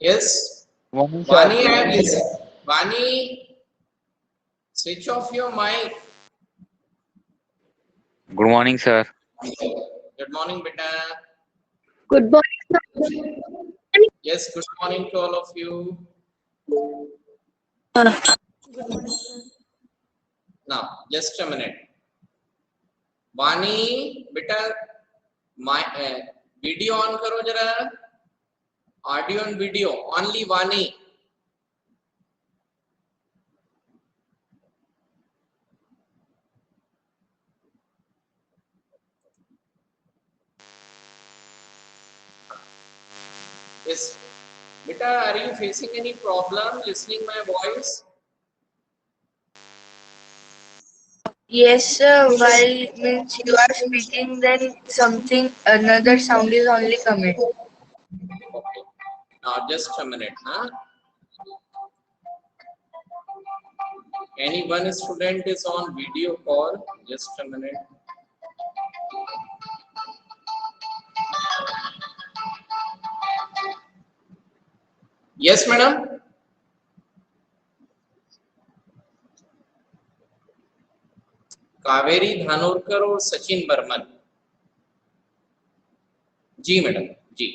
Yes, Morning, sir. Vani, I am listening. Vani, switch off your mic. Good morning, sir. Good morning, beta. Good morning, sir. Yes, good morning to all of you. Now, just a minute. Vani, beta, my video on करो जरा. Audio and video, only Vani. Yes, beta, are you facing any problem listening my voice? Yes, sir. While means you are speaking, then something another sound is only coming. Okay. Now, just a minute, huh? Any one student is on video call. Just a minute. Yes, madam. Kaveri Dhanorkar और सचिन बर्मन. जी madam, जी.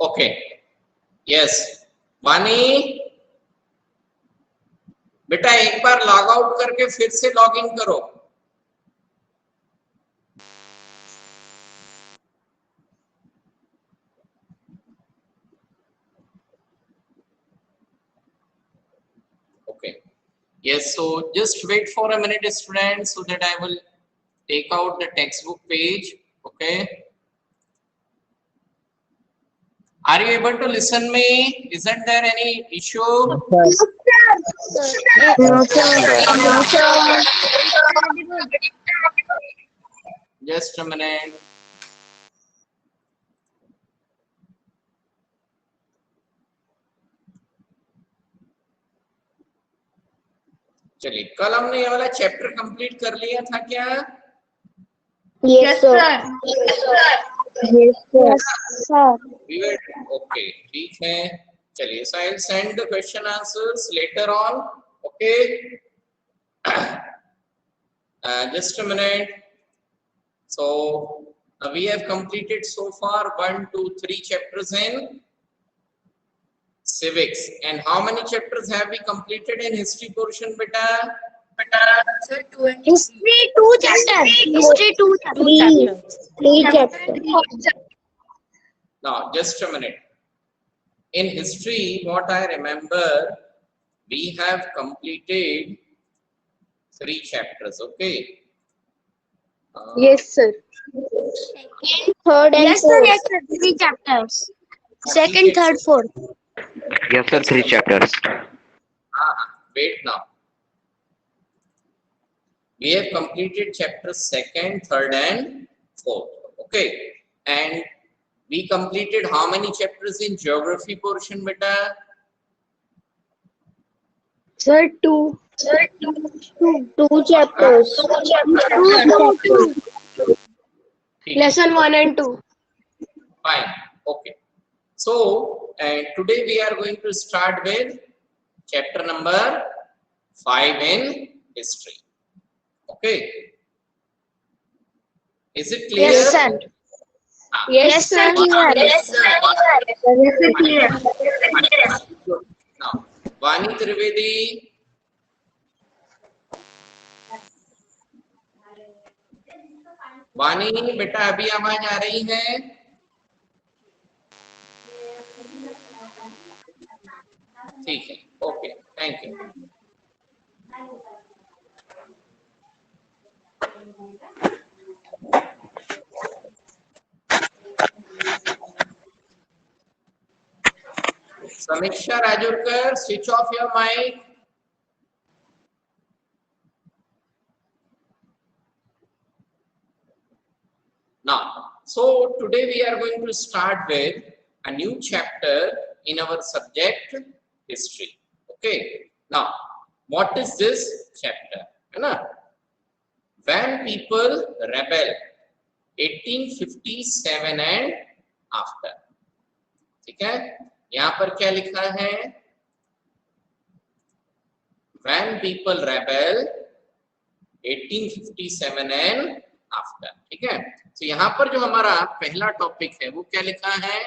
Okay. Yes वानी, बेटा एक बार log out करके फिर से log in करो. Okay. Yes, so just wait for a minute, students, so that I will take out the textbook page. Okay. Are you able to listen me? Isn't there any issue? Just a minute. चलिए, कल हमने ये वाला chapter complete कर लिया था क्या? Yes, sir. Yes, sir. Okay, ठीक है. चलिए, so I'll send the question answers later on. Okay. Just a minute. So we have completed so far 1, 2, 3 chapters in civics. And how many chapters have we completed in history portion, beta? Sir, history 2 chapters. History 2 chapters. 3 chapters. Now, just a minute. In history, what I remember, we have completed 3 chapters. Okay. Yes, sir. Second, third, and fourth. Yes, sir. 3 chapters. Second, third, fourth. Yes, sir. 3 chapters. Wait now. We have completed chapters 2nd, 3rd, and 4th. Okay. And we completed how many chapters in geography portion, beta? Sir, 2. Sir, 2 chapters. 2 Lesson 1 and 2. Fine. Okay. So, today we are going to start with chapter number 5 in history. Okay. Is it clear? Yes, sir. Yes, sir. Yes, sir. Now, Vani Trivedi. वानी बेटा अभी आवाज आ रही है? ठीक है. Okay, thank you. Samiksha Rajurkar, switch off your mic. Now, so today we are going to start with a new chapter in our subject history. Okay. Now, what is this chapter? है ना? When people rebel, 1857 and after. ठीक है? यहाँ पर क्या लिखा है? When people rebel, 1857 and after. ठीक है? तो यहाँ पर जो हमारा पहला टॉपिक है वो क्या लिखा है?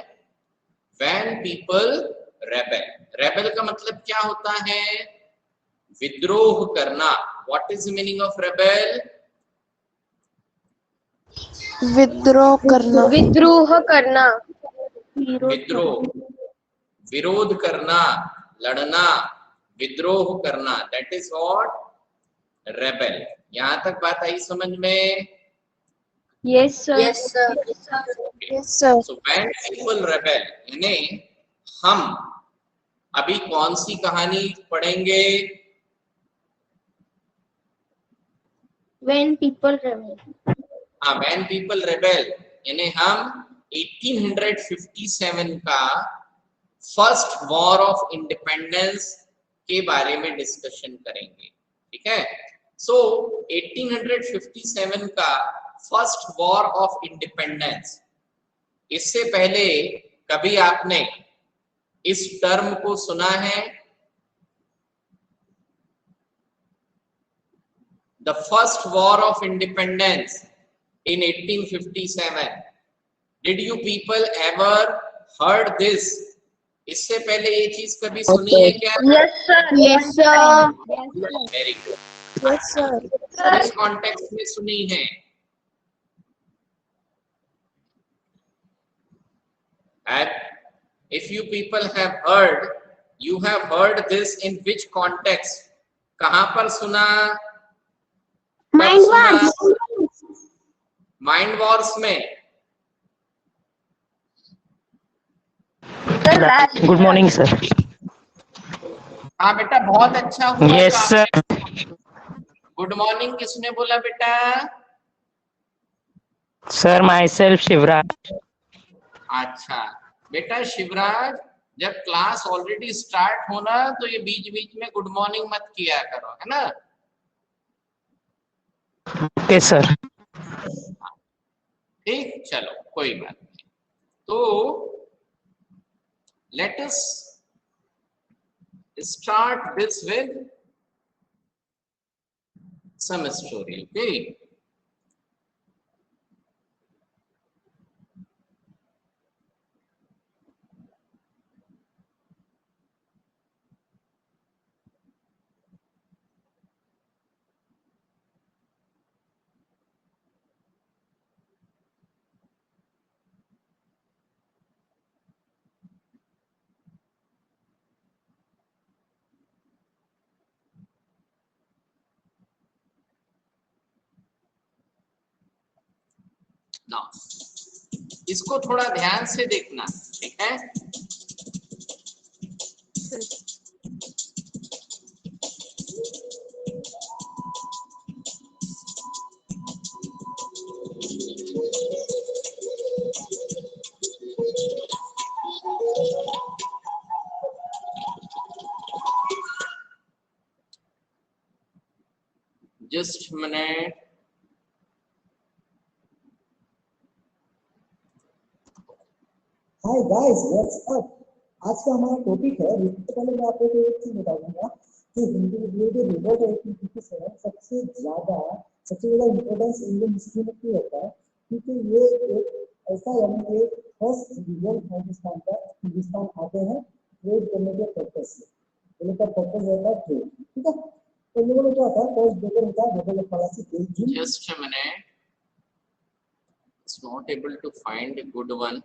When people rebel. Rebel का मतलब क्या होता है? विद्रोह करना. What is the meaning of rebel? विद्रोह करना, विद्रोह करना, विद्रोह, विरोध करना, लड़ना, विद्रोह करना. That is what rebel. यहाँ तक बात आई समझ में? Yes sir. Yes sir. Yes sir. So when people rebel, यानी हम अभी कौन सी कहानी पढ़ेंगे? When people rebel. हाँ, when people rebel यानी हम 1857 का फर्स्ट वॉर ऑफ इंडिपेंडेंस के बारे में डिस्कशन करेंगे. ठीक है? सो 1857 का फर्स्ट वॉर ऑफ इंडिपेंडेंस, इससे पहले कभी आपने इस टर्म को सुना है? The first war of independence in 1857. Did you people ever heard this? इससे पहले ये चीज कभी सुनी है क्या? Yes sir. Yes sir. Very good. Yes sir. इस कॉन्टेक्स्ट में सुनी है. And if you people have heard, you have heard this in which context? कहाँ पर सुना? Mind wars. माइंड वॉर्स में. Good morning sir. हाँ बेटा, बहुत अच्छा हुआ. Yes sir. गुड मॉर्निंग किसने बोला बेटा? Sir my self Shivraj. अच्छा बेटा शिवराज, जब क्लास ऑलरेडी स्टार्ट होना तो ये बीच बीच में गुड मॉर्निंग मत किया करो, है ना? Okay sir. ठीक, चलो कोई बात नहीं. तो let us start this with some story. Okay, ना इसको थोड़ा ध्यान से देखना. ठीक है? Just minute. Hi guys, what's up. आज का हमारा टॉपिक है. इससे पहले मैं आपको एक चीज बताऊंगा कि हिंदी में जो रिवोल्ट है 1857 सबसे ज्यादा इम्पोर्टेंस इंडियन हिस्ट्री में क्यों होता है? क्योंकि ये एक ऐसा यानी एक फर्स्ट रिवोल्ट है हिंदुस्तान का. हिंदुस्तान आते हैं ट्रेड करने के पर्पज से. इनका पर्पज होता है ट्रेड. ठीक है? तो इन लोगों ने क्या था, फर्स्ट ब्रेकर उनका ब्रेकर पॉलिसी थी. Just a minute. It's not able to find a good one.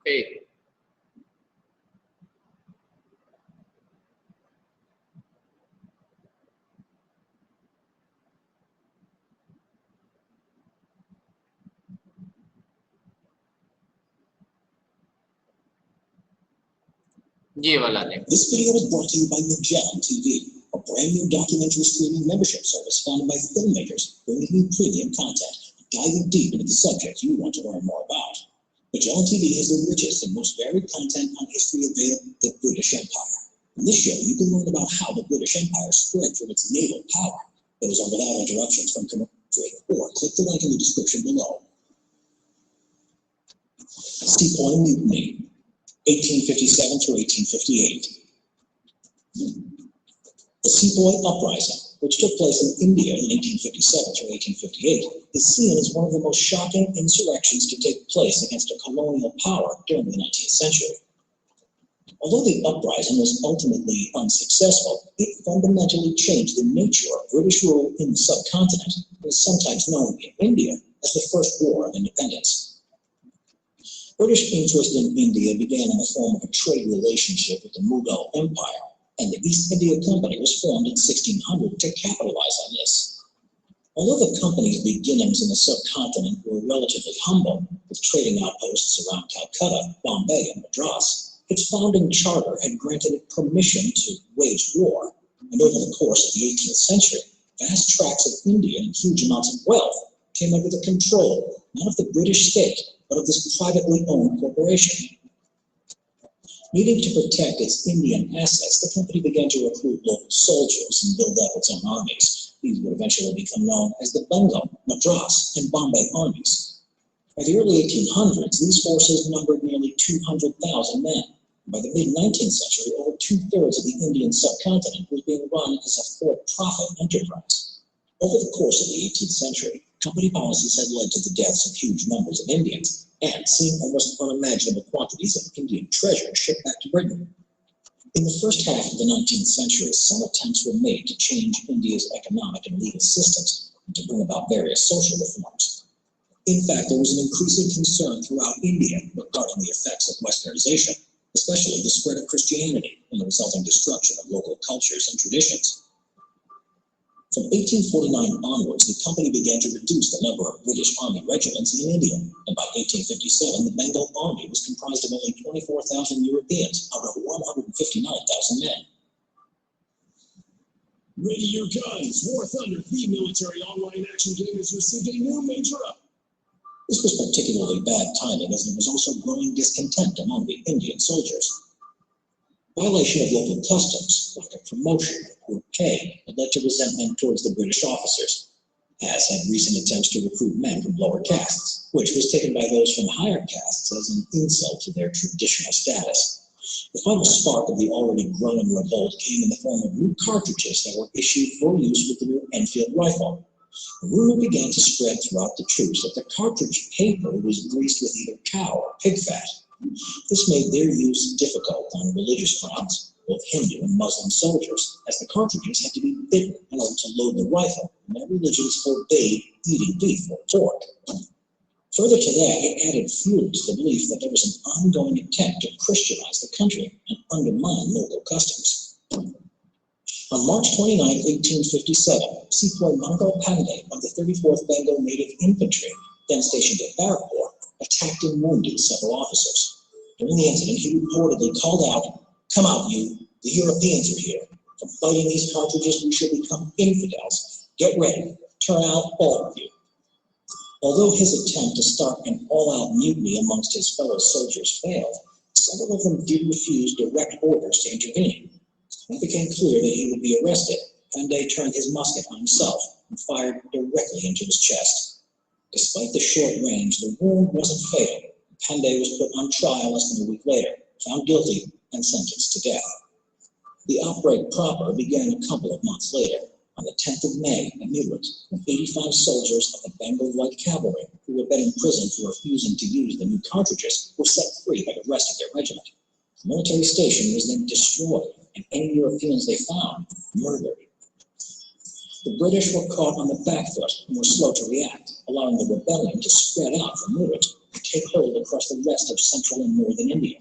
Okay. ये वाला देखो। This video is brought to you by Magellan TV, a brand new documentary streaming membership service founded by filmmakers bringing you premium content, diving deep into the subject you want to learn more about. Magellan TV has the richest and most varied content on history of the British Empire. In this show, you can learn about how the British Empire spread from its naval power. Those are without interruptions from commentary, or click the link in the description below. Sepoy Mutiny, 1857 through 1858. The Sepoy Uprising, which took place in India in 1857 through 1858, is seen as one of the most shocking insurrections to take place against a colonial power during the 19th century. Although the uprising was ultimately unsuccessful, it fundamentally changed the nature of British rule in the subcontinent and is sometimes known in India as the First War of Independence. British interest in India began in the form of a trade relationship with the Mughal Empire, and the East India Company was formed in 1600 to capitalize on this. Although the company's beginnings in the subcontinent were relatively humble, with trading outposts around Calcutta, Bombay, and Madras, its founding charter had granted it permission to wage war, and over the course of the 18th century, vast tracts of India and huge amounts of wealth came under the control not of the British state, but of this privately owned corporation. Needing to protect its Indian assets, the company began to recruit local soldiers and build up its own armies. These would eventually become known as the Bengal, Madras, and Bombay armies. By the early 1800s, these forces numbered nearly 200,000 men. By the mid-19th century, over two-thirds of the Indian subcontinent was being run as a for-profit enterprise. Over the course of the 18th century, company policies had led to the deaths of huge numbers of Indians and seen almost unimaginable quantities of Indian treasure shipped back to Britain. In the first half of the 19th century, some attempts were made to change India's economic and legal systems and to bring about various social reforms. In fact, there was an increasing concern throughout India regarding the effects of westernization, especially the spread of Christianity and the resulting destruction of local cultures and traditions. From 1849 onwards, the company began to reduce the number of British Army regiments in India, and by 1857, the Bengal Army was comprised of only 24,000 Europeans out of 159,000 men. Ready your guns! War Thunder, the military online action game, has received a new major up. This was particularly bad timing, as there was also growing discontent among the Indian soldiers. Violation of local customs, lack of promotion, or poor pay had led to resentment towards the British officers, as had recent attempts to recruit men from lower castes, which was taken by those from higher castes as an insult to their traditional status. The final spark of the already growing revolt came in the form of new cartridges that were issued for use with the new Enfield rifle. The rumor began to spread throughout the troops that the cartridge paper was greased with either cow or pig fat. This made their use difficult on religious grounds, both Hindu and Muslim soldiers, as the cartridges had to be bitten in order to load the rifle, and their religions forbade eating beef or pork. Further to that, it added fuel to the belief that there was an ongoing attempt to Christianize the country and undermine local customs. On March 29, 1857, Sepoy Mangal Pandey of the 34th Bengal Native Infantry, then stationed at Barrackpore, attacked and wounded several officers. During the incident, he reportedly called out, "Come out, you! The Europeans are here. From fighting these cartridges, we shall become infidels. Get ready. Turn out, all of you." Although his attempt to start an all-out mutiny amongst his fellow soldiers failed, several of them did refuse direct orders to intervene. When it became clear that he would be arrested, Pandey turned his musket on himself and fired directly into his chest. Despite the short range, the wound wasn't fatal. Pandey was put on trial less than a week later, found guilty, and sentenced to death. The outbreak proper began a couple of months later, on the 10th of May at Meerut, when 85 soldiers of the Bengal Light Cavalry, who had been imprisoned for refusing to use the new cartridges, were set free by the rest of their regiment. The military station was then destroyed, and any Europeans they found murdered. The British were caught on the back foot and were slow to react, allowing the rebellion to spread out from Meerut and take hold across the rest of central and northern India.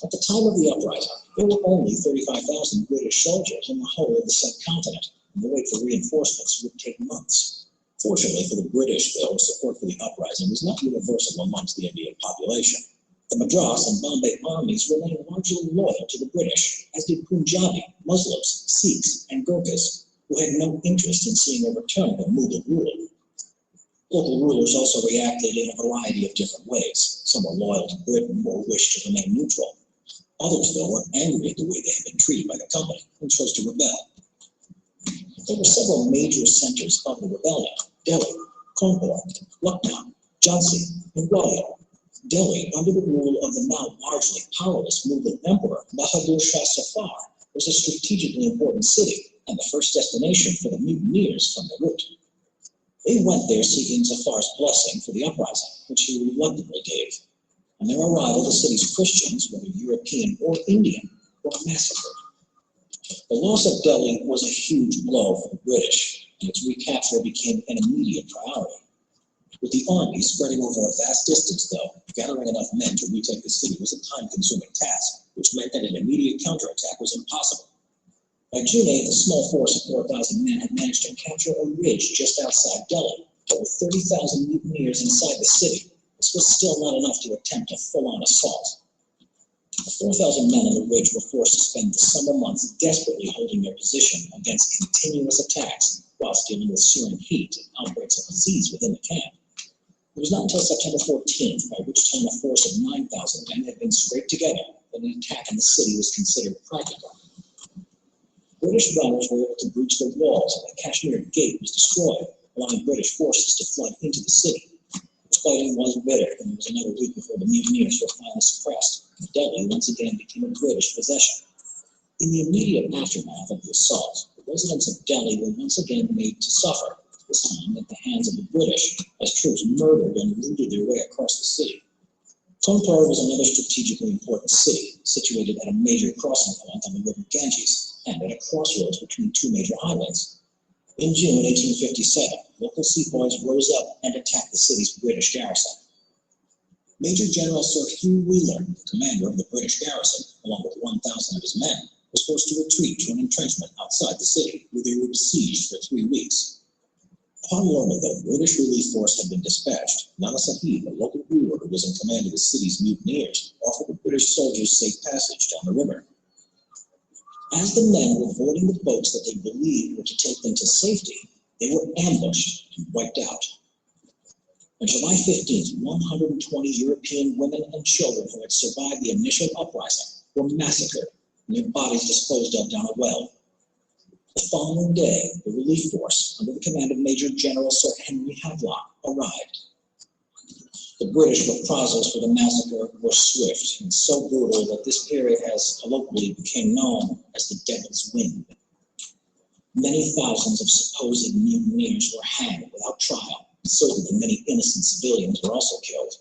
At the time of the uprising, there were only 35,000 British soldiers in the whole of the subcontinent, and the wait for reinforcements would take months. Fortunately for the British, though, support for the uprising was not universal amongst the Indian population. The Madras and Bombay armies remained largely loyal to the British, as did Punjabi, Muslims, Sikhs, and Gurkhas, who had no interest in seeing a return of Mughal rule. Local rulers also reacted in a variety of different ways. Some were loyal to Britain or wished to remain neutral. Others, though, were angry at the way they had been treated by the company and chose to rebel. There were several major centers of the rebellion: Delhi, Kanpur, Lucknow, Jhansi, and Gwalior. Delhi, under the rule of the now largely powerless Mughal Emperor Bahadur Shah Zafar, was a strategically important city and the first destination for the mutineers from the route. They went there seeking Zafar's blessing for the uprising, which he reluctantly gave. On their arrival, the city's Christians, whether European or Indian, were massacred. The loss of Delhi was a huge blow for the British, and its recapture became an immediate priority. With the army spreading over a vast distance, though, gathering enough men to retake the city was a time-consuming task, which meant that an immediate counterattack was impossible. By June 8th, a small force of 4,000 men had managed to capture a ridge just outside Delhi, but with 30,000 mutineers inside the city, this was still not enough to attempt a full-on assault. The 4,000 men on the ridge were forced to spend the summer months desperately holding their position against continuous attacks whilst dealing with searing heat and outbreaks of disease within the camp. It was not until September 14th, by which time a force of 9,000 men had been scraped together, that an attack on the city was considered practical. British runners were able to breach the walls, and the Kashmir Gate was destroyed, allowing British forces to flood into the city. The fighting was bitter, and it was another week before the mutineers were finally suppressed, and Delhi once again became a British possession. In the immediate aftermath of the assault, the residents of Delhi were once again made to suffer, this time at the hands of the British, as troops murdered and looted their way across the city. Kanpur was another strategically important city, situated at a major crossing point on the river Ganges, and at a crossroads between two major highways. In June 1857, local sepoys rose up and attacked the city's British garrison. Major General Sir Hugh Wheeler, the commander of the British garrison, along with 1,000 of his men, was forced to retreat to an entrenchment outside the city, where they were besieged for 3 weeks. Upon learning that a British relief force had been dispatched, Nana Sahib, a local ruler who was in command of the city's mutineers, offered the British soldiers safe passage down the river. As the men were boarding the boats that they believed were to take them to safety, they were ambushed and wiped out. On July 15th, 120 European women and children who had survived the initial uprising were massacred and their bodies disposed of down a well. The following day, the relief force, under the command of Major General Sir Henry Havelock, arrived. The British reprisals for the massacre were swift and so brutal that this period has colloquially become known as the Devil's Wind. Many thousands of supposed mutineers were hanged without trial, and certainly many innocent civilians were also killed.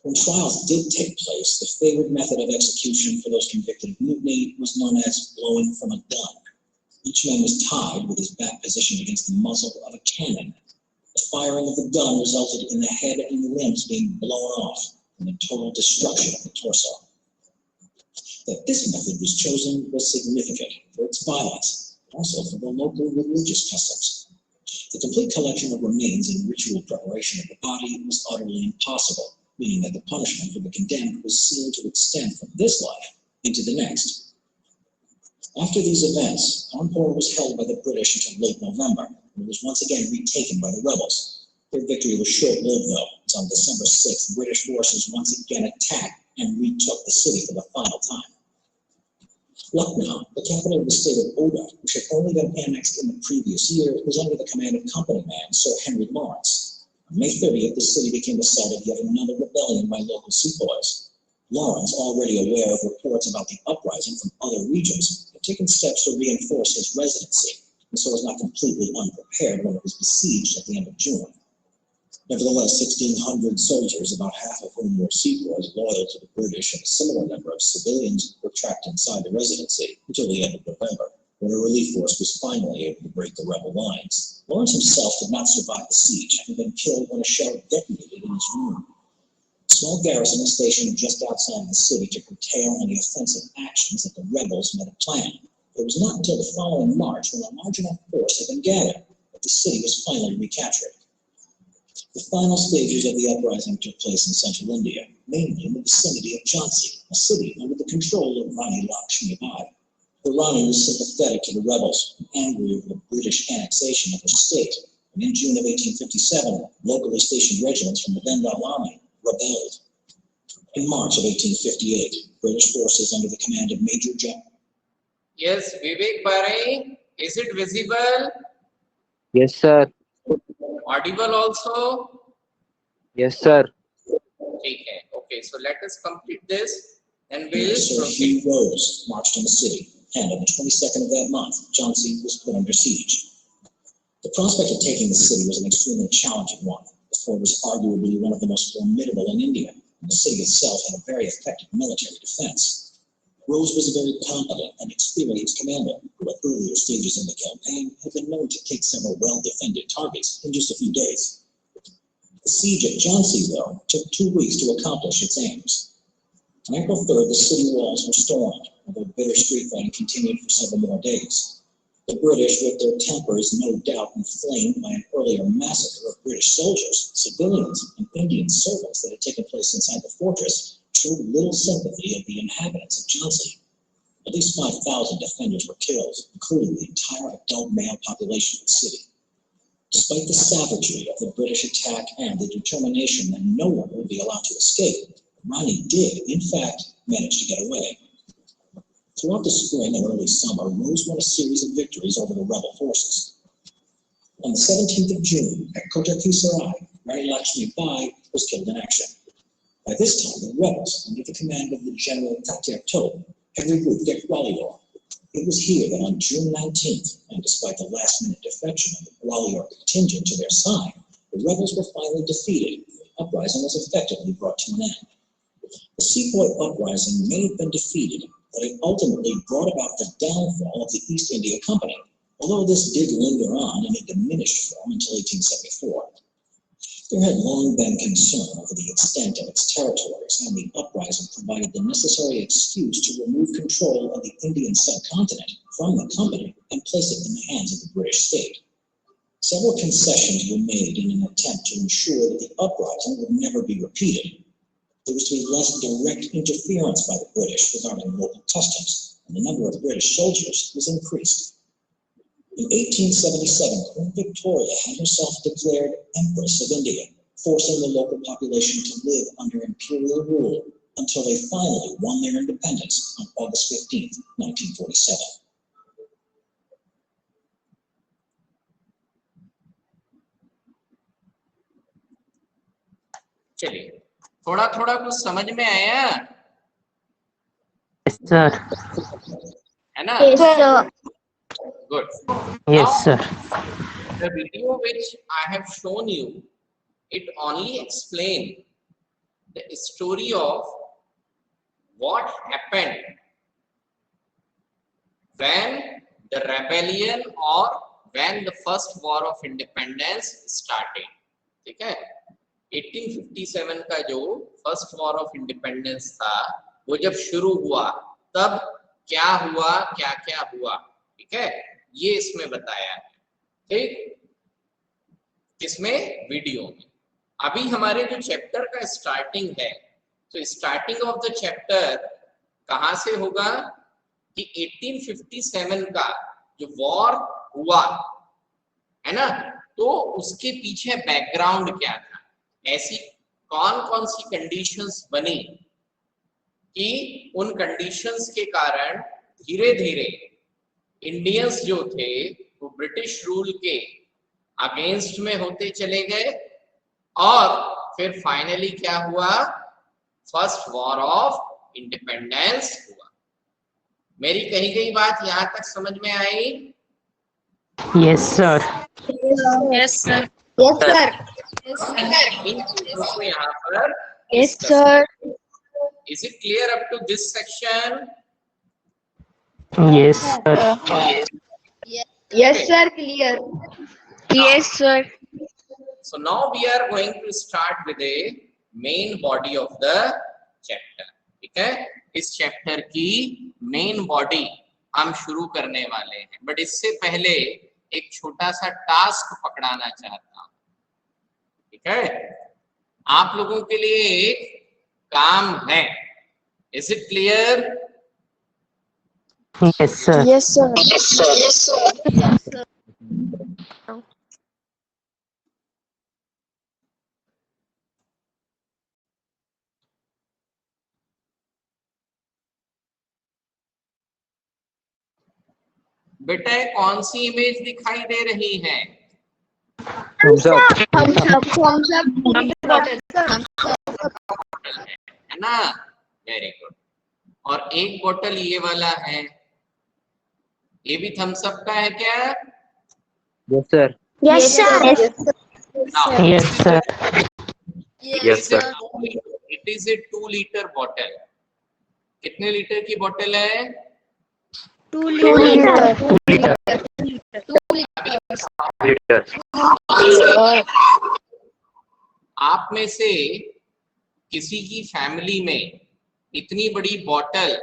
When trials did take place, the favored method of execution for those convicted of mutiny was known as blowing from a gun. Each man was tied with his back positioned against the muzzle of a cannon. The firing of the gun resulted in the head and the limbs being blown off and the total destruction of the torso. That this method was chosen was significant for its violence, but also for the local religious customs. The complete collection of remains and ritual preparation of the body was utterly impossible, meaning that the punishment for the condemned was seen to extend from this life into the next. After these events, Kanpur was held by the British until late November, and it was once again retaken by the rebels. Their victory was short-lived, though, as on December 6th, British forces once again attacked and retook the city for the final time. Lucknow, the capital of the state of Oda, which had only been annexed in the previous year, was under the command of company man Sir Henry Lawrence. On May 30th, the city became the site of yet another rebellion by local sepoys. Lawrence, already aware of reports about the uprising from other regions, had taken steps to reinforce his residency, and so was not completely unprepared when it was besieged at the end of June. Nevertheless, 1,600 soldiers, about half of whom were sepoys loyal to the British, and a similar number of civilians were trapped inside the residency until the end of November, when a relief force was finally able to break the rebel lines. Lawrence himself did not survive the siege, having been killed when a shell detonated in his room. A small garrison was stationed just outside the city to curtail any offensive actions that the rebels might have planned. It was not until the following March, when a large enough force had been gathered, that the city was finally recaptured. The final stages of the uprising took place in central India, mainly in the vicinity of Jhansi, a city under the control of Rani Lakshmi Bai. The Rani was sympathetic to the rebels and angry over the British annexation of her state, and in June of 1857, locally stationed regiments from the Bengal Army rebelled. In March of 1858, British forces under the command of Major General. Yes, Vivek Barai, is it visible? Yes, sir. Audible also? Yes, sir. Okay, okay, so let us complete this and we'll Sir proceed. Hugh Rose marched on the city, and on the 22nd of that month, Jhansi was put under siege. The prospect of taking the city was an extremely challenging one. The fort was arguably one of the most formidable in India, and the city itself had a very effective military defense. Rose was a very competent and experienced commander who at earlier stages in the campaign had been known to take several well-defended targets in just a few days. The siege at Jhansi, though, took 2 weeks to accomplish its aims. On April 3rd, the city walls were stormed, although bitter street fighting continued for several more days. The British, with their tempers no doubt inflamed by an earlier massacre of British soldiers, civilians, and Indian servants that had taken place inside the fortress, showed little sympathy of the inhabitants of Jhansi. At least 5,000 defenders were killed, including the entire adult male population of the city. Despite the savagery of the British attack and the determination that no one would be allowed to escape, Rani did, in fact, manage to get away. Throughout the spring and early summer, Rose won a series of victories over the rebel forces. On the 17th of June, at Kotaki Sarai, Rani Lakshmi Bai was killed in action. By this time, the rebels, under the command of the General Tatya Tope, had regrouped at Gwalior. It was here that on June 19th, and despite the last-minute defection of the Gwalior contingent to their side, the rebels were finally defeated, and the uprising was effectively brought to an end. The Sepoy uprising may have been defeated, but it ultimately brought about the downfall of the East India Company, although this did linger on in a diminished form until 1874. There had long been concern over the extent of its territories, and the uprising provided the necessary excuse to remove control of the Indian subcontinent from the company and place it in the hands of the British state. Several concessions were made in an attempt to ensure that the uprising would never be repeated. There was to be less direct interference by the British regarding local customs, and the number of British soldiers was increased. In 1877, Queen Victoria had herself declared Empress of India, forcing the local population to live under imperial rule until they finally won their independence on August 15, 1947. चलिए, थोड़ा थोड़ा कुछ समझ में आया Yes, sir. है ना? Yes, sir. Good. Yes, sir. The video which I have shown you, it only explains the story of what happened when the rebellion or when the first war of independence started. ठीक है? 1857 का जो first war of independence था, वो जब शुरू हुआ तब क्या हुआ, क्या क्या हुआ, ठीक है, ये इसमें बताया है, ठीक, इसमें वीडियो में। अभी हमारे जो चैप्टर का स्टार्टिंग है, तो स्टार्टिंग ऑफ द चैप्टर कहां से होगा कि 1857 का जो वॉर हुआ है ना, तो उसके पीछे बैकग्राउंड क्या था, ऐसी कौन कौन सी कंडीशंस बनी कि उन कंडीशंस के कारण धीरे धीरे इंडियंस जो थे वो ब्रिटिश रूल के अगेंस्ट में होते चले गए, और फिर फाइनली क्या हुआ, फर्स्ट वॉर ऑफ इंडिपेंडेंस हुआ। मेरी कही गई बात यहां तक समझ में आई? Yes, sir. Yes, sir. Yes, sir. इन चीजों को यहाँ पर Yes, sir. Is it clear up to this section? Yes, sir. Yes, sir. Clear. Yes, sir. So now we are going to start with a main body of the chapter. ठीक है, इस chapter की main body हम शुरू करने वाले हैं, but इससे पहले एक छोटा सा टास्क पकड़ाना चाहता हूं। ठीक है, आप लोगों के लिए एक काम है। Is it clear? Yes, sir. Yes, sir. Yes, sir. बेटा ये कौन सी इमेज दिखाई दे रही है? Thumbs up. है ना? Very good. और एक बोतल ये वाला है, ये भी थम्स अप का है क्या? Yes, sir. Yes, sir. Now, Yes, sir. Yes, sir. It is a 2 litre bottle. कितने लीटर की बॉटल है? 2 liter. Liter. आप में से किसी की फैमिली में इतनी बड़ी बॉटल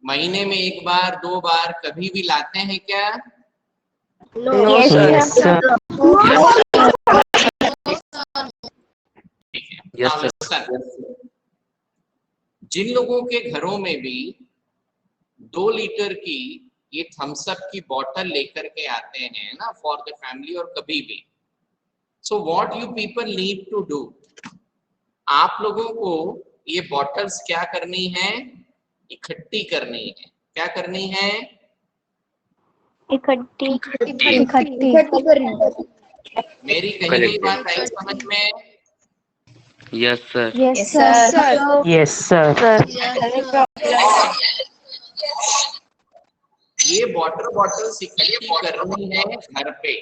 महीने में 1 बार 2 बार कभी भी लाते हैं क्या? Yes, Yes, sir. ठीक है। Yes, Now listen. जिन लोगों के घरों में भी 2 लीटर की ये थम्स अप की बॉटल लेकर के आते हैं ना फॉर द फैमिली और कभी भी, so what you people need to do, आप लोगों को ये बॉटल्स क्या करनी है? इकट्ठी करनी है। क्या करनी है? इकट्ठी मेरी कही गई बात आई समझ में? Yes, sir. Yes, sir. Yes, sir. ये वाटर बॉटल्स इकट्ठी करनी है घर पे,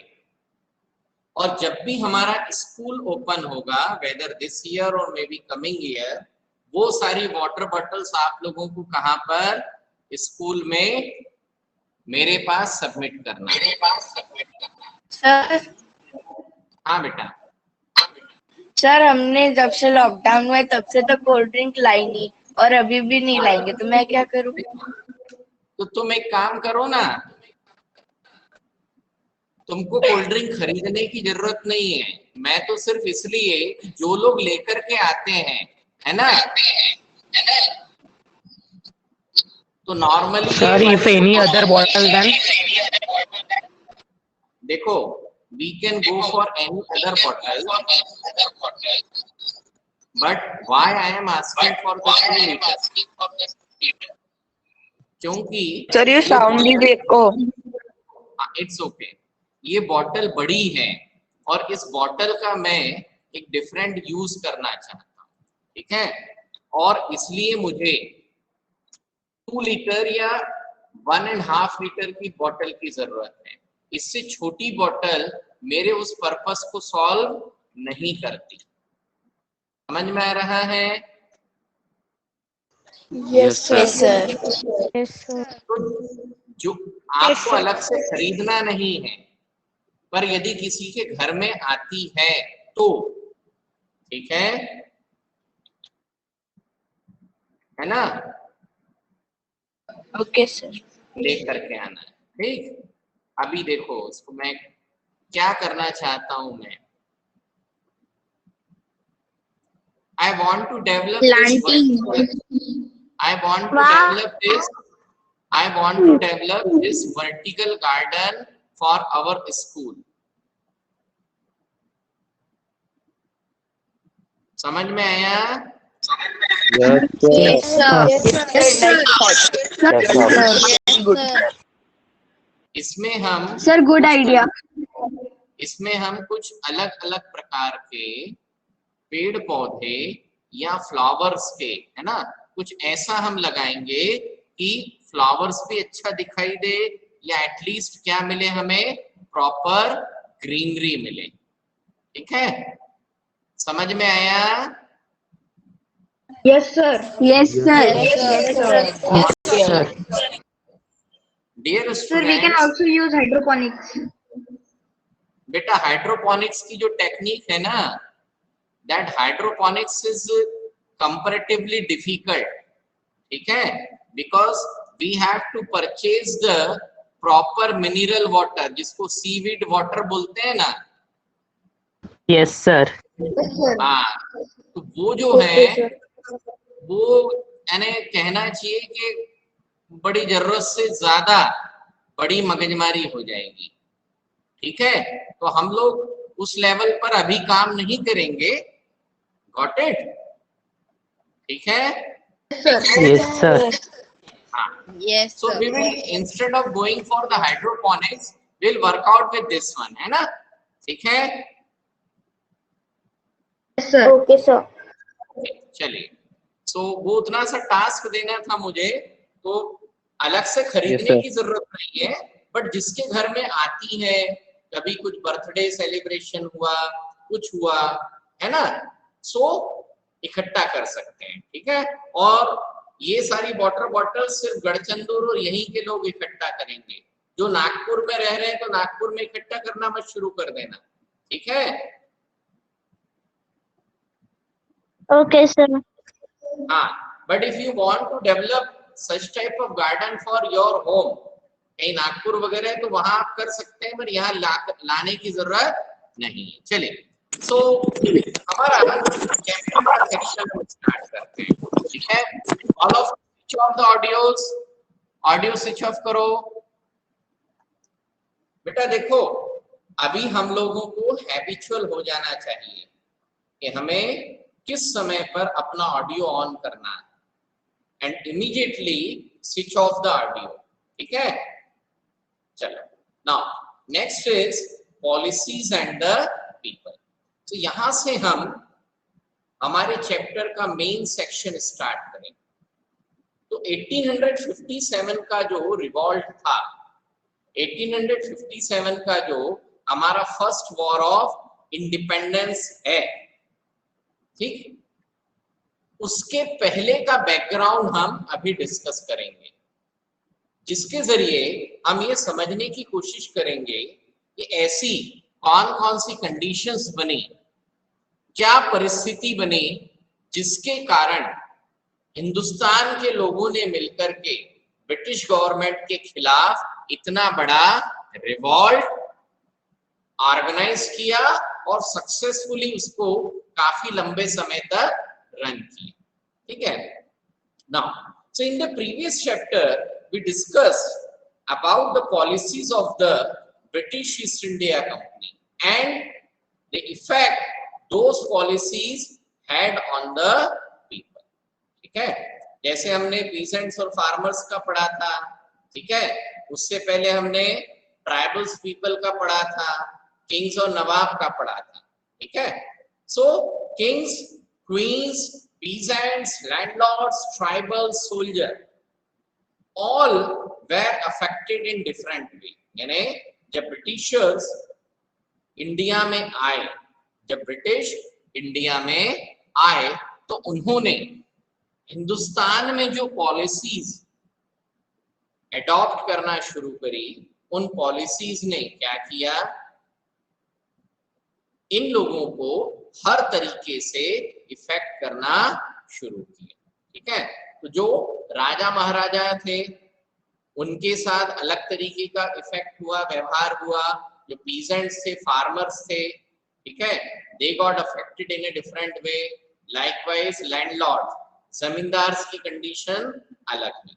और जब भी हमारा स्कूल ओपन होगा, वेदर दिस ईयर और मे बी कमिंग ईयर, वो सारी वाटर बॉटल्स आप लोगों को कहाँ पर? स्कूल में मेरे पास सबमिट करना है। सर हाँ बेटा। सर हमने जब से लॉकडाउन हुआ है तब से तो कोल्ड ड्रिंक लाई नहीं और अभी भी नहीं लाएंगे, तो मैं क्या करूँ? तो तुम एक काम करो ना, तुमको कोल्ड ड्रिंक खरीदने की जरूरत नहीं है। मैं तो सिर्फ इसलिए कि जो लोग लेकर के आते हैं, है ना, तो normally Sir, if any other bottle then? देखो, we can go for any other bottle, but why I am asking for the 2 liters? क्योंकि सर ये साउंड ही देखो। इट्स ओके, ये बॉटल बड़ी है और इस बॉटल का मैं एक डिफरेंट यूज करना चाहता हूँ, ठीक है, और इसलिए मुझे 2 लीटर या 1.5 लीटर की बॉटल की जरूरत है। इससे छोटी बॉटल मेरे उस पर्पस को सॉल्व नहीं करती। समझ में आ रहा है? Yes, sir. तो जो आपको अलग से खरीदना नहीं है, पर यदि किसी के घर में आती है तो ठीक है ना, ओके सर। लेकर के आना है। ठीक, अभी देखो इसको मैं क्या करना चाहता हूं मैं, I want to develop this vertical garden for our school. समझ में आया? Yes, sir. इसमें हम Sir, good idea. इसमें हम कुछ अलग अलग प्रकार के पेड़ पौधे या फ्लावर्स के, है ना, कुछ ऐसा हम लगाएंगे कि फ्लावर्स भी अच्छा दिखाई दे, या एटलीस्ट क्या मिले हमें? प्रॉपर ग्रीनरी मिले। ठीक है, समझ में आया? Yes, sir. Yes, sir. Dear Sir, we can students, also use hydroponics. बेटा हाइड्रोपोनिक्स की जो टेक्निक है ना, that hydroponics is comparatively difficult, ठीक है, because we have to purchase the proper mineral water, जिसको सीवीड वाटर बोलते हैं ना, Yes, sir. हाँ, तो वो जो है वो यानी कहना चाहिए कि बड़ी जरूरत से ज्यादा बड़ी मगजमारी हो जाएगी। ठीक है, तो हम लोग उस लेवल पर अभी काम नहीं करेंगे। Got it? ठीक है। Yes, sir. हाँ, Yes, so sir. we will, instead of going for the hydroponics, we'll work out with this one, है ना? ठीक है। Okay sir. चलिए, सो वो उतना सा टास्क देना था मुझे, तो अलग से खरीदने sir. की जरूरत नहीं है, बट जिसके घर में आती है, कभी कुछ बर्थडे सेलिब्रेशन हुआ, कुछ हुआ, है ना, सो इकट्ठा कर सकते हैं। ठीक है, और ये सारी वाटर बॉटल सिर्फ गढ़चंदूर और यहीं के लोग इकट्ठा करेंगे। जो नागपुर में रह रहे हैं तो नागपुर में इकट्ठा करना मत शुरू कर देना। ठीक है, ओके सर। हाँ, but if you want to develop such type of garden for your home, कहीं नागपुर वगैरह है तो वहां आप कर सकते हैं, पर यहाँ लाने की जरूरत नहीं है। चलिए, सो हमारा चैप्टर का सेक्शन स्टार्ट करते हैं। ठीक है, all off switch off the audios, audio switch off करो। बेटा देखो, अभी हम लोगों को हैबिचुअल हो जाना चाहिए कि हमें किस समय पर अपना ऑडियो ऑन करना है and immediately switch off the audio. ठीक है, चलो now next is policies and the people. तो यहां से हम हमारे चैप्टर का मेन सेक्शन स्टार्ट करेंगे। तो 1857 का जो रिवॉल्ट था, 1857 का जो हमारा फर्स्ट वॉर ऑफ इंडिपेंडेंस है, ठीक, उसके पहले का बैकग्राउंड हम अभी डिस्कस करेंगे, जिसके जरिए हम ये समझने की कोशिश करेंगे कि ऐसी कौन कौन सी कंडीशंस बनी, क्या परिस्थिति बनी, जिसके कारण हिंदुस्तान के लोगों ने मिलकर के ब्रिटिश गवर्नमेंट के खिलाफ इतना बड़ा रिवॉल्ट ऑर्गेनाइज किया और सक्सेसफुली उसको काफी लंबे समय तक रन किया। ठीक है, now so in the previous chapter we discussed about the policies of the British East India Company and the effect those policies had on the people। ठीक है, जैसे हमने peasants और farmers का पढ़ा था, ठीक है, उससे पहले हमने ट्राइबल्स पीपल का पढ़ा था, किंग्स और नवाब का पढ़ा था। ठीक है, so kings, queens, peasants, landlords, tribals, soldier all were affected in different way। यानी जब ब्रिटिशर्स इंडिया में आए, जब ब्रिटिश इंडिया में आए तो उन्होंने हिंदुस्तान में जो पॉलिसीज एडॉप्ट करना शुरू करी, उन पॉलिसीज ने क्या किया, इन लोगों को हर तरीके से इफेक्ट करना शुरू किया। ठीक है, तो जो राजा महाराजा थे उनके साथ अलग तरीके का इफेक्ट हुआ, व्यवहार हुआ। जो पीजेंट्स थे, फार्मर्स थे, ठीक है, they got affected in a different way. Likewise landlord, जमींदार की कंडीशन अलग है।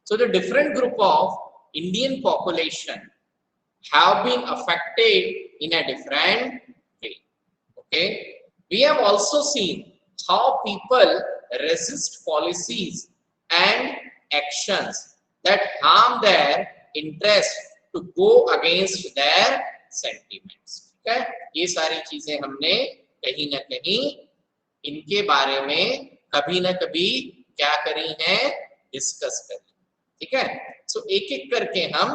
So the different group of Indian population have been affected in a different way. Okay, we have also seen how people resist policies and actions that harm their interest to go against their sentiments। ठीक है, ये सारी चीजें हमने कहीं ना कहीं इनके बारे में कभी ना कभी क्या करी है, डिस्कस करी। ठीक है, सो एक एक करके हम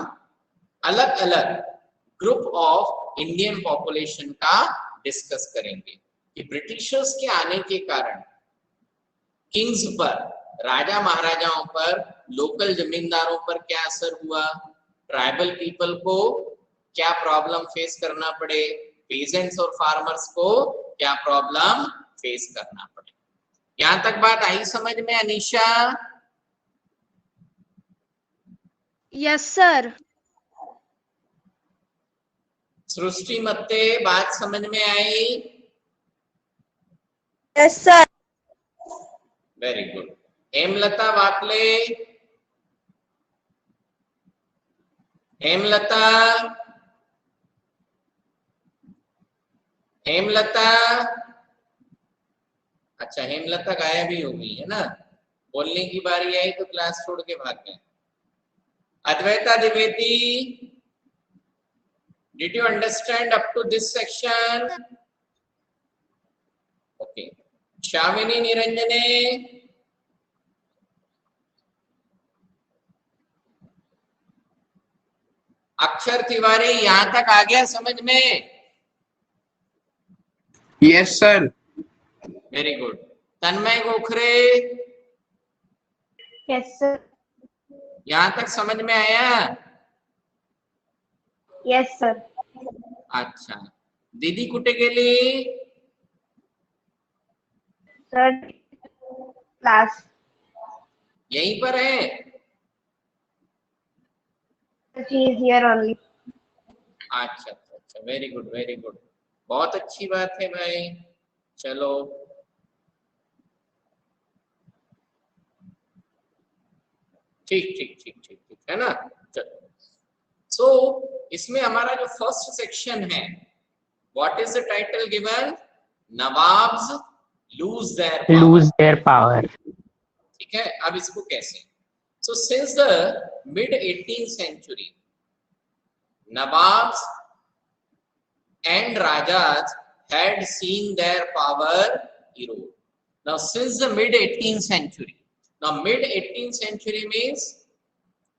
अलग अलग ग्रुप ऑफ इंडियन पॉपुलेशन का डिस्कस करेंगे कि ब्रिटिशर्स के आने के कारण किंग्स पर, राजा महाराजाओं पर, लोकल जमींदारों पर क्या असर हुआ, ट्राइबल पीपल को क्या प्रॉब्लम फेस करना पड़े, पेजेंट्स और फार्मर्स को क्या प्रॉब्लम फेस करना पड़े। यहां तक बात आई समझ में अनीशा? Yes sir. सृष्टि मत्ते बात समझ में आई? Yes sir. Very good. Hemlata Wakle, Hemlata, Hemlata, अच्छा हेमलता गायब ही हो गई है ना, बोलने की बारी आई तो क्लास छोड़ के भाग गए। Advaita Dwivedi, did you understand up to this section? Okay. Shamini Niranjane, Akshar Tiwari, यहां तक आ गया समझ में? Yes sir. Very good. Tanmay Gokhare, yes sir. यहां तक समझ में आया? Yes sir. अच्छा। दीदी कुठे गेली? Sir class. यहीं पर है? She is here only. अच्छा अच्छा अच्छा, वेरी गुड वेरी गुड, बहुत अच्छी बात है भाई। चलो ठीक ठीक ठीक ठीक ठीक है ना। चलो सो इसमें हमारा जो फर्स्ट सेक्शन है, what is the title given? Nawabs lose their power. ठीक है, अब इसको कैसे? So since the mid 18th century, Nawabs and Rajas had seen their power erode. Now, since the mid 18th century, now mid 18th century means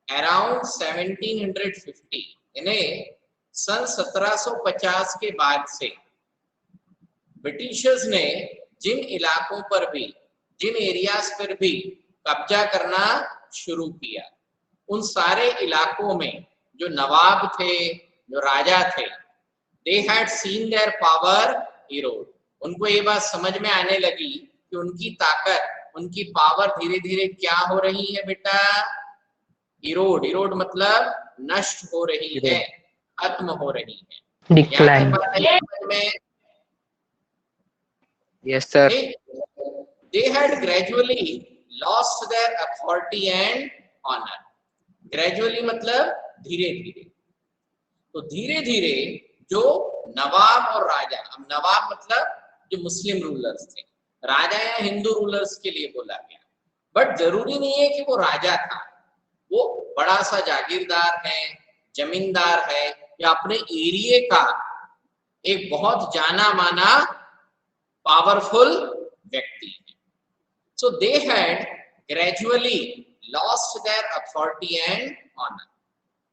around 1750, यानी सन 1750 के बाद से Britishers ने जिन इलाकों पर भी, जिन एरियाज पर भी कब्जा करना शुरू किया, उन सारे इलाकों में जो नवाब थे, जो राजा थे, they had seen their power erode. उनको ये बात समझ में आने लगी कि उनकी ताकत, उनकी पावर धीरे धीरे क्या हो रही है बेटा? इरोड, इरोड मतलब नष्ट हो रही है, खत्म हो रही है। डिक्लाइन। में yes sir. they had gradually lost their authority and honor. Gradually मतलब धीरे धीरे, तो धीरे धीरे जो नवाब और राजा, अब नवाब मतलब जो मुस्लिम रूलर्स थे, राजा या हिंदू रूलर्स के लिए बोला गया, बट जरूरी नहीं है कि वो राजा था, वो बड़ा सा जागीरदार है, जमींदार है, या अपने एरिया का एक बहुत जाना माना पावरफुल व्यक्ति है। So they had gradually lost their authority and honour.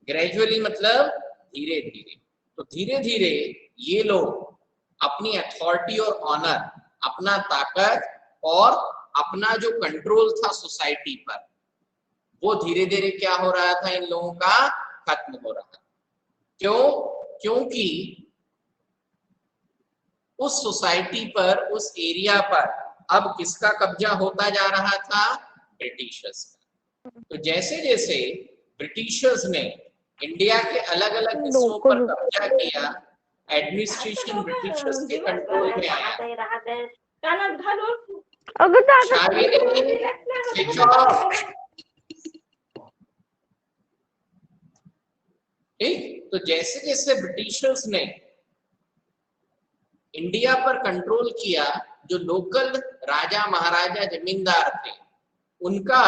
Gradually मतलब धीरे धीरे, तो धीरे धीरे ये लोग अपनी अथॉरिटी और ऑनर, अपना ताकत और अपना जो कंट्रोल था सोसाइटी पर, वो धीरे धीरे क्या हो रहा था, इन लोगों का खत्म हो रहा था। क्यों? क्योंकि उस सोसाइटी पर, उस एरिया पर अब किसका कब्जा होता जा रहा था? ब्रिटिशर्स का। तो जैसे जैसे ब्रिटिशर्स ने इंडिया के अलग अलग हिस्सों पर कब्जा किया, एडमिनिस्ट्रेशन ब्रिटिशर्स के कंट्रोल में आया। ठीक, तो जैसे जैसे ब्रिटिशर्स ने इंडिया पर कंट्रोल किया, जो लोकल राजा महाराजा जमींदार थे, उनका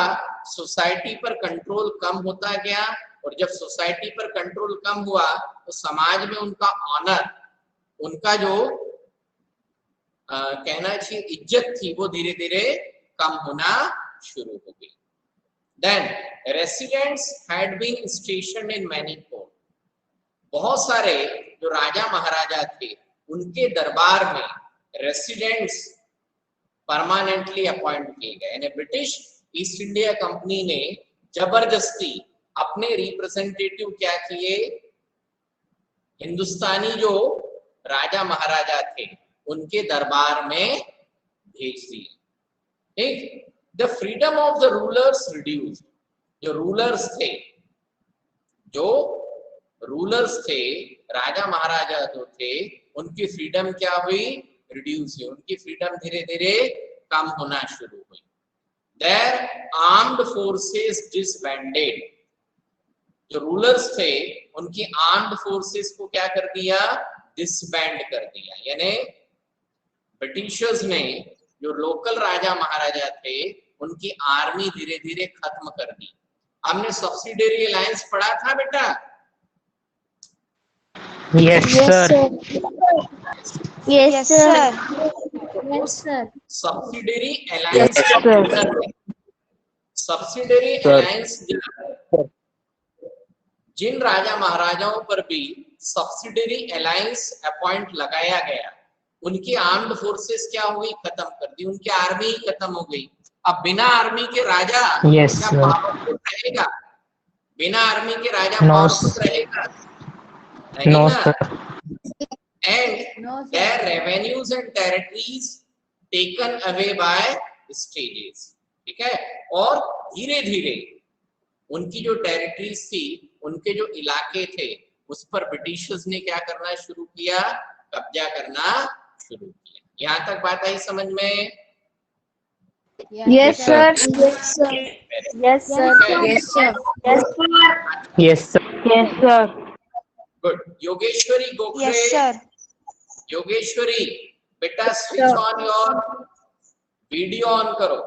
सोसाइटी पर कंट्रोल कम होता गया, और जब सोसाइटी पर कंट्रोल कम हुआ तो समाज में उनका ऑनर, उनका जो कहना चाहिए इज्जत थी, वो धीरे धीरे कम होना शुरू हो गई। Then residents had been stationed in many court. बहुत सारे जो राजा महाराजा थे, उनके दरबार में रेसिडेंट्स परमानेंटली अपॉइंट किए गए, यानी ब्रिटिश ईस्ट इंडिया कंपनी ने जबरदस्ती अपने रिप्रेजेंटेटिव क्या किए, हिंदुस्तानी जो राजा महाराजा थे उनके दरबार में भेज दिए। ठीक, the freedom of the rulers reduced. जो रूलर्स थे, जो रूलर्स थे, राजा महाराजा जो थे, उनकी फ्रीडम क्या हुई? रिड्यूस हुई, उनकी फ्रीडम धीरे धीरे कम होना शुरू हुई। Their armed forces disbanded, जो रूलर्स थे उनकी आर्म्ड फोर्सेस को क्या कर दिया, डिसबैंड कर दिया, यानी ब्रिटिशर्स ने जो लोकल राजा महाराजा थे उनकी आर्मी धीरे धीरे खत्म कर दी। हमने सब्सिडियरी अलायंस पढ़ा था बेटा? Yes, sir. Yes, sir. Yes, sir. Subsidiary alliance subsidiary Sir. Alliance जिन राजा महाराजाओं पर भी सब्सिडियरी अलायंस अपॉइंट लगाया गया, उनकी आर्म्ड फोर्सेस क्या हुई, खत्म कर दी, उनकी आर्मी खत्म हो गई। अब बिना आर्मी के राजा Yes, क्या sir. पावरफुल रहेगा? बिना आर्मी के राजा No, पावरफुल sir. रहेगा? नहीं No, ना। sir. And their revenues and territories taken away by stages, ठीक है। और धीरे धीरे उनकी जो टेरिटरीज थी, उनके जो इलाके थे, उस पर ब्रिटिशर्स ने क्या करना शुरू किया, कब्जा करना शुरू किया। यहाँ तक बात आई समझ में? Yes, sir. Yes, sir. Yes, sir. Yes, sir. Yes, sir. Yes, sir. Good. Yogeshwari Gokhale, Yes, sir. Yogeshwari बेटा switch on your video, on करो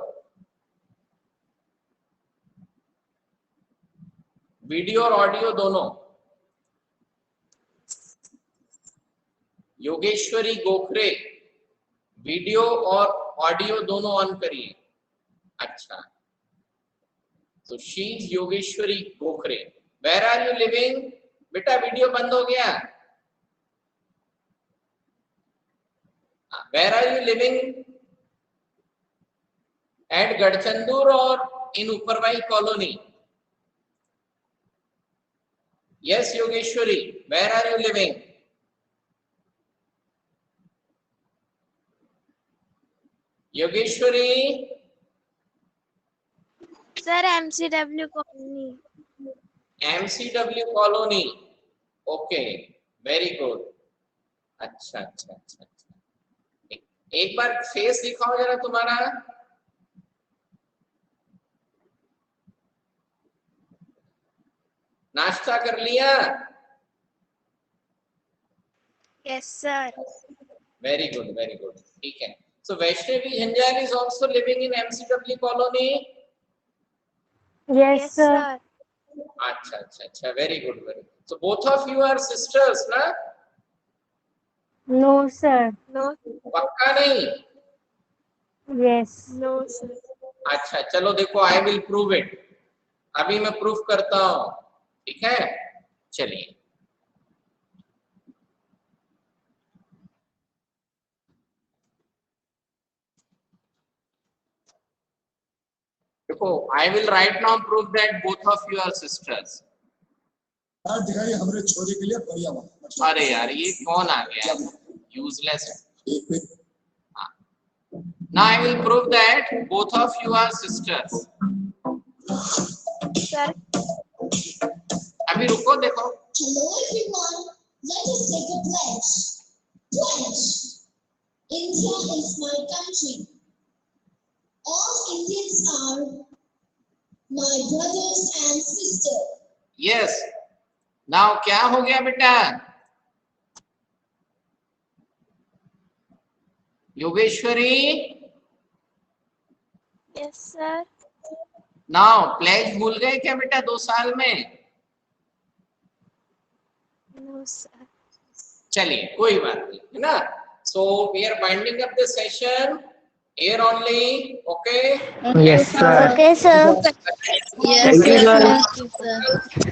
वीडियो और ऑडियो दोनों। योगेश्वरी गोखले वीडियो और ऑडियो दोनों ऑन करिए। अच्छा, तो she is Yogeshwari Gokhale. Where are you living? बेटा वीडियो बंद हो गया। Where are you living? Eight गढ़चंदूर और इन ऊपरवाई colony? Yes, Yogeshwari, where are you living? Yogeshwari? Sir, MCW colony. MCW colony. Okay, very good. अच्छा अच्छा अच्छा अच्छा, एक बार फेस दिखाओ जरा तुम्हारा। नाश्ता कर लिया? Yes, sir. Very good, very good. ठीक है। So Vaishnavi Hanjal is also living in MCW colony. Yes, sir. अच्छा अच्छा अच्छा, very good, very good. So both of you are sisters, ना? No, sir. No. पक्का नहीं? Yes. No, sir. अच्छा चलो देखो, I will prove it. अभी मैं प्रूफ करता हूँ, ठीक है? चलिए देखो, I will right now prove that both of you are sisters. दिखाइए हमारे छोरे के लिए बढ़िया बात। अरे यार ये कौन आ गया, useless. Now I will prove that both of you are sisters. Sir. अभी रुको देखो। Hello everyone, let us take a pledge. Pledge. India is my country. All Indians are my brothers and sisters. Yes. Now क्या हो गया बेटा? Yogeshwari? Yes, sir. Now pledge भूल गए क्या बेटा 2 साल में? No, sir. चलिए कोई बात नहीं, है ना? So we are winding up the session here only, okay? Yes, sir. Okay, sir. Yes, Thank you, sir. sir. Thank you, sir.